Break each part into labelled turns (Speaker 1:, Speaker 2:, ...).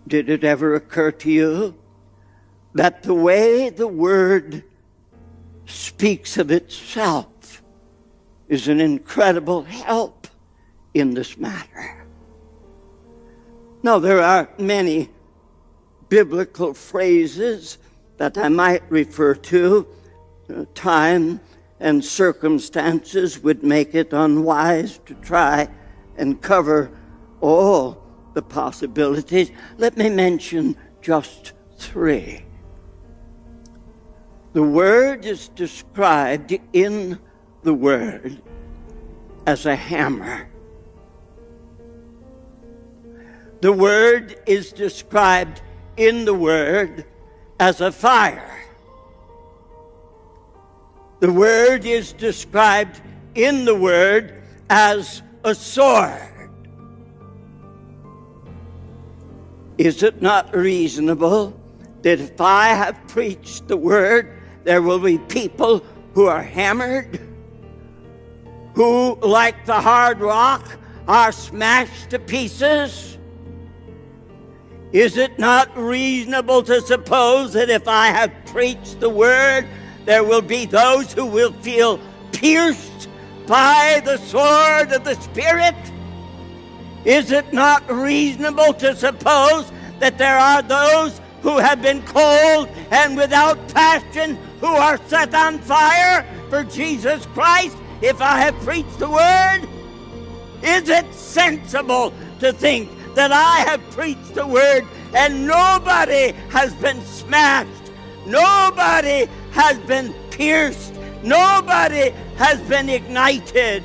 Speaker 1: Did it ever occur to you that the way the Word speaks of itself is an incredible help in this matter? Now, there are many biblical phrases that I might refer to. Time and circumstances would make it unwise to try and cover all the possibilities. Let me mention just three. The Word is described in the Word as a hammer. The Word is described in the Word as a fire. The Word is described in the Word as a sword. Is it not reasonable that if I have preached the Word, there will be people who are hammered, who, like the hard rock, are smashed to pieces? Is it not reasonable to suppose that if I have preached the Word, there will be those who will feel pierced by the sword of the Spirit? Is it not reasonable to suppose that there are those who have been cold and without passion who are set on fire for Jesus Christ if I have preached the Word? Is it sensible to think that I have preached the Word and nobody has been smashed, nobody has been pierced, nobody has been ignited?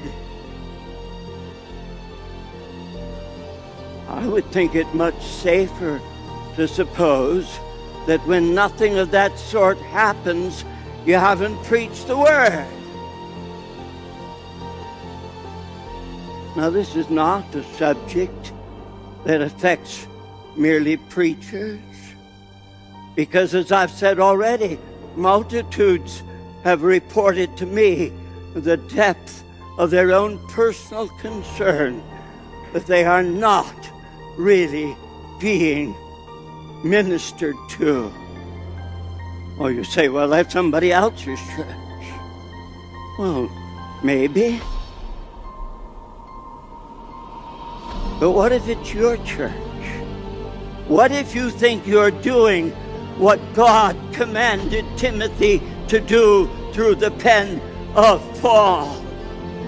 Speaker 1: I would think it much safer to suppose that when nothing of that sort happens, you haven't preached the Word. Now, this is not a subject that affects merely preachers, because, as I've said already, multitudes have reported to me the depth of their own personal concern that they are not really being ministered to. Or you say, well, that's somebody else's church. Well, maybe. But what if it's your church? What if you think you're doing what God commanded Timothy to do through the pen of Paul,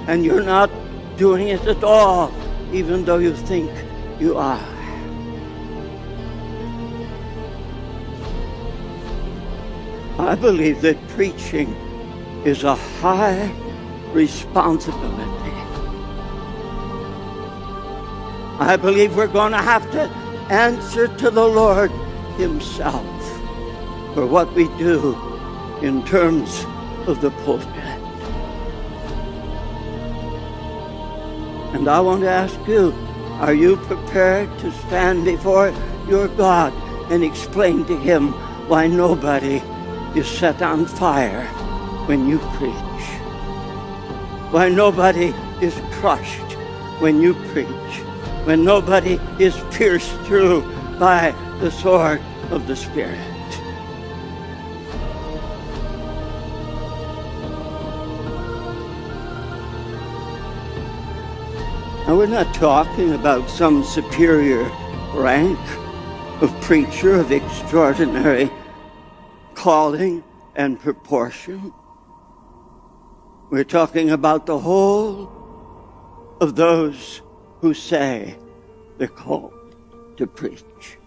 Speaker 1: and you're not doing it at all, even though you think you are? I believe that preaching is a high responsibility. I believe we're going to have to answer to the Lord Himself for what we do in terms of the pulpit. And I want to ask you, are you prepared to stand before your God and explain to Him why nobody is set on fire when you preach? Why nobody is crushed when you preach? When nobody is pierced through by the sword of the Spirit? Now, we're not talking about some superior rank of preacher of extraordinary calling and proportion. We're talking about the whole of those who say they're called to preach.